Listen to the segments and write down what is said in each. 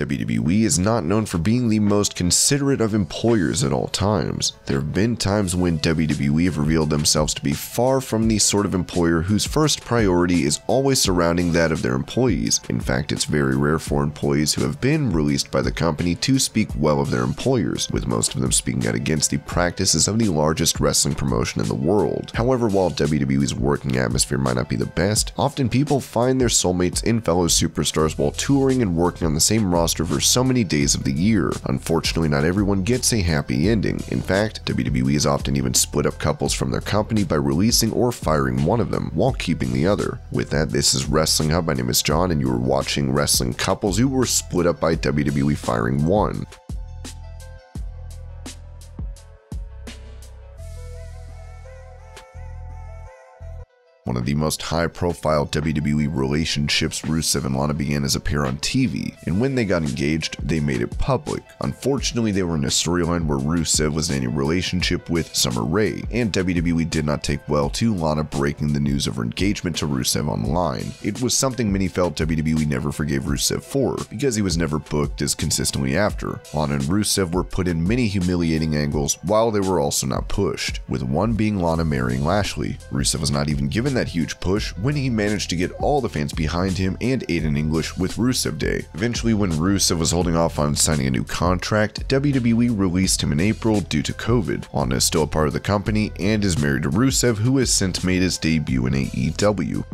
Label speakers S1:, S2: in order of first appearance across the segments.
S1: WWE is not known for being the most considerate of employers at all times. There have been times when WWE have revealed themselves to be far from the sort of employer whose first priority is always surrounding that of their employees. In fact, it's very rare for employees who have been released by the company to speak well of their employers, with most of them speaking out against the practices of the largest wrestling promotion in the world. However, while WWE's working atmosphere might not be the best, often people find their soulmates in fellow superstars while touring and working on the same roster for so many days of the year. Unfortunately, not everyone gets a happy ending. In fact, WWE has often even split up couples from their company by releasing or firing one of them while keeping the other. With that, this is Wrestling Hub. My name is John, and you are watching wrestling couples who were split up by WWE firing one. One of the most high-profile WWE relationships, Rusev and Lana, began as a pair on TV, and when they got engaged, they made it public. Unfortunately, they were in a storyline where Rusev was in a relationship with Summer Rae, and WWE did not take well to Lana breaking the news of her engagement to Rusev online. It was something many felt WWE never forgave Rusev for, because he was never booked as consistently after. Lana and Rusev were put in many humiliating angles, while they were also not pushed, with one being Lana marrying Lashley. Rusev was not even given that huge push when he managed to get all the fans behind him and Aiden English with Rusev Day. Eventually, when Rusev was holding off on signing a new contract, WWE released him in April due to COVID. Lana is still a part of the company and is married to Rusev, who has since made his debut in AEW.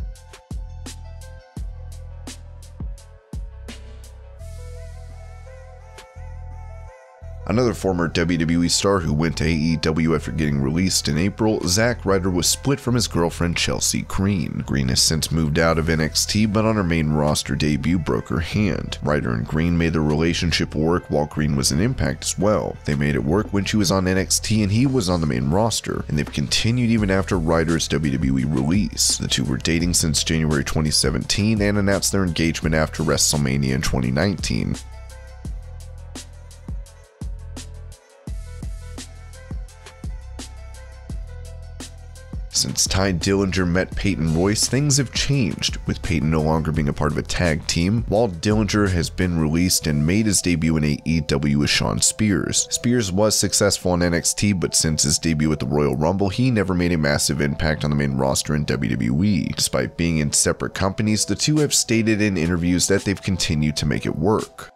S1: Another former WWE star who went to AEW after getting released in April, Zack Ryder, was split from his girlfriend Chelsea Green. Green has since moved out of NXT, but on her main roster debut broke her hand. Ryder and Green made their relationship work while Green was in Impact as well. They made it work when she was on NXT and he was on the main roster, and they've continued even after Ryder's WWE release. The two were dating since January 2017 and announced their engagement after WrestleMania in 2019. Since Ty Dillinger met Peyton Royce, things have changed, with Peyton no longer being a part of a tag team, while Dillinger has been released and made his debut in AEW with Shawn Spears. Spears was successful in NXT, but since his debut at the Royal Rumble, he never made a massive impact on the main roster in WWE. Despite being in separate companies, the two have stated in interviews that they've continued to make it work.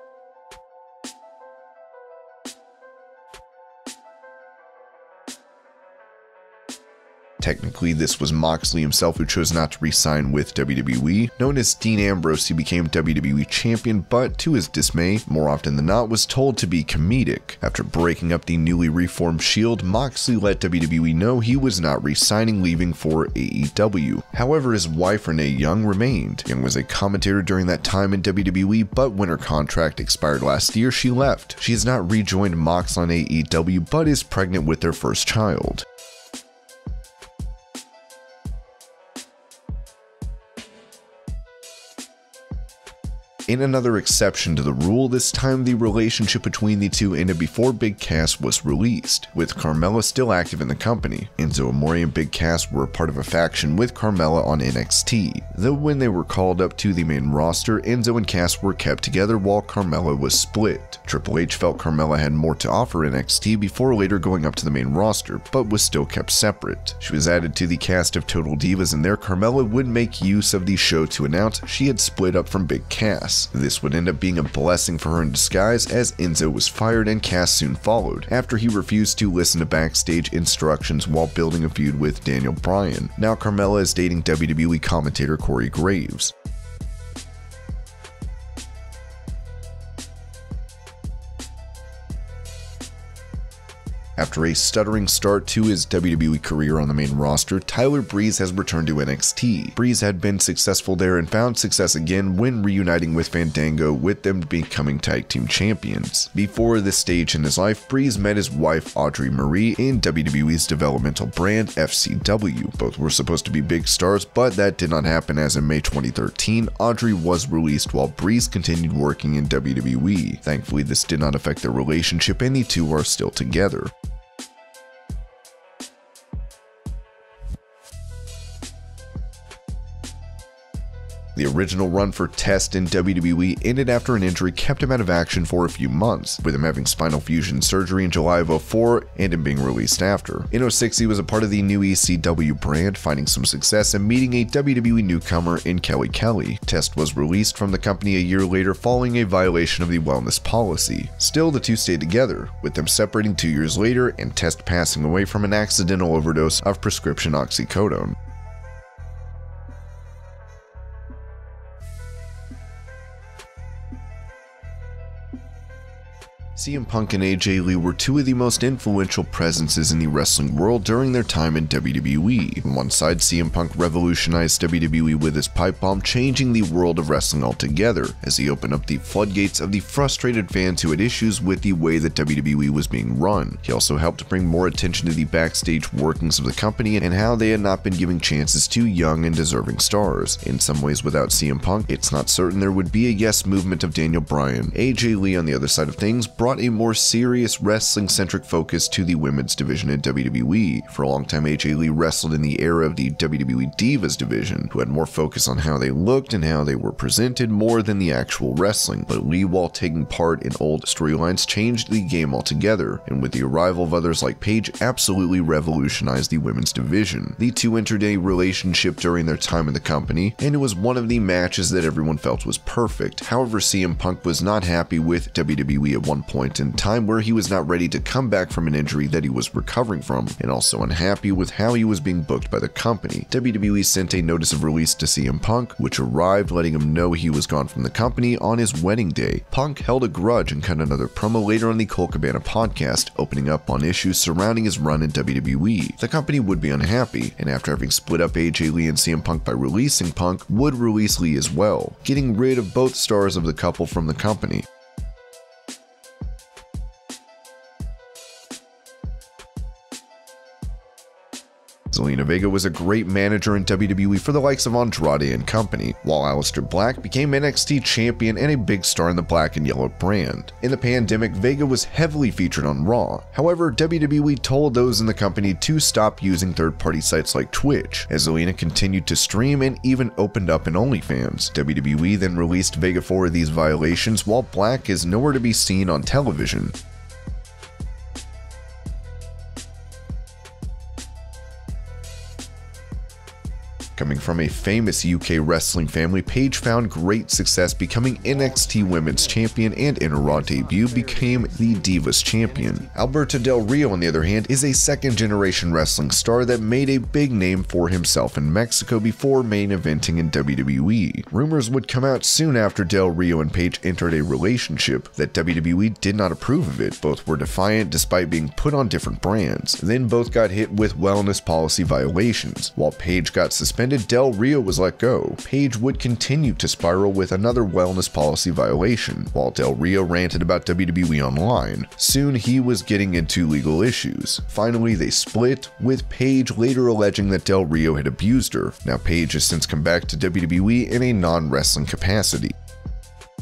S1: Technically, this was Moxley himself who chose not to re-sign with WWE. Known as Dean Ambrose, he became WWE champion, but to his dismay, more often than not, was told to be comedic. After breaking up the newly reformed Shield, Moxley let WWE know he was not re-signing, leaving for AEW. However, his wife Renee Young remained. Young was a commentator during that time in WWE, but when her contract expired last year, she left. She has not rejoined Mox on AEW, but is pregnant with their first child. In another exception to the rule, this time the relationship between the two ended before Big Cass was released, with Carmella still active in the company. Enzo Amore and Big Cass were part of a faction with Carmella on NXT, though when they were called up to the main roster, Enzo and Cass were kept together while Carmella was split. Triple H felt Carmella had more to offer NXT before later going up to the main roster, but was still kept separate. She was added to the cast of Total Divas, and there Carmella would make use of the show to announce she had split up from Big Cass. This would end up being a blessing for her in disguise, as Enzo was fired and Cass soon followed, after he refused to listen to backstage instructions while building a feud with Daniel Bryan. Now Carmella is dating WWE commentator Corey Graves. After a stuttering start to his WWE career on the main roster, Tyler Breeze has returned to NXT. Breeze had been successful there and found success again when reuniting with Fandango, with them becoming tag team champions. Before this stage in his life, Breeze met his wife Audrey Marie in WWE's developmental brand FCW. Both were supposed to be big stars, but that did not happen, as in May 2013, Audrey was released while Breeze continued working in WWE. Thankfully, this did not affect their relationship and the two are still together. The original run for Test in WWE ended after an injury kept him out of action for a few months, with him having spinal fusion surgery in July of 2004 and him being released after. In 2006, he was a part of the new ECW brand, finding some success and meeting a WWE newcomer in Kelly Kelly. Test was released from the company a year later following a violation of the wellness policy. Still, the two stayed together, with them separating 2 years later and Test passing away from an accidental overdose of prescription oxycodone. CM Punk and AJ Lee were two of the most influential presences in the wrestling world during their time in WWE. On one side, CM Punk revolutionized WWE with his pipe bomb, changing the world of wrestling altogether, as he opened up the floodgates of the frustrated fans who had issues with the way that WWE was being run. He also helped bring more attention to the backstage workings of the company and how they had not been giving chances to young and deserving stars. In some ways, without CM Punk, it's not certain there would be a yes movement of Daniel Bryan. AJ Lee, on the other side of things, brought a more serious wrestling-centric focus to the women's division in WWE. For a long time, AJ Lee wrestled in the era of the WWE Divas division, who had more focus on how they looked and how they were presented more than the actual wrestling. But Lee, while taking part in old storylines, changed the game altogether, and with the arrival of others like Paige, absolutely revolutionized the women's division. The two entered a relationship during their time in the company, and it was one of the matches that everyone felt was perfect. However, CM Punk was not happy with WWE at one point in time, where he was not ready to come back from an injury that he was recovering from, and also unhappy with how he was being booked by the company. WWE sent a notice of release to CM Punk, which arrived letting him know he was gone from the company on his wedding day. Punk held a grudge and cut another promo later on the Cole Cabana podcast, opening up on issues surrounding his run in WWE. The company would be unhappy, and after having split up AJ Lee and CM Punk by releasing Punk, would release Lee as well, getting rid of both stars of the couple from the company. Zelina Vega was a great manager in WWE for the likes of Andrade and company, while Aleister Black became NXT champion and a big star in the black and yellow brand. In the pandemic, Vega was heavily featured on Raw. However, WWE told those in the company to stop using third-party sites like Twitch, as Zelina continued to stream and even opened up an OnlyFans. WWE then released Vega for these violations, while Black is nowhere to be seen on television. Coming from a famous UK wrestling family, Paige found great success becoming NXT Women's Champion, and in her Raw debut became the Divas Champion. Alberta Del Rio, on the other hand, is a second-generation wrestling star that made a big name for himself in Mexico before main eventing in WWE. Rumors would come out soon after Del Rio and Paige entered a relationship that WWE did not approve of it. Both were defiant despite being put on different brands. Then both got hit with wellness policy violations. While Paige got suspended, Del Rio was let go. Paige would continue to spiral with another wellness policy violation, while Del Rio ranted about WWE online. Soon he was getting into legal issues. Finally, they split, with Paige later alleging that Del Rio had abused her. Now Paige has since come back to WWE in a non-wrestling capacity.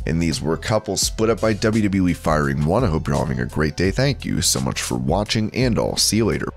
S1: And these were couples split up by WWE firing one. I hope you're all having a great day. Thank you so much for watching, and I'll see you later.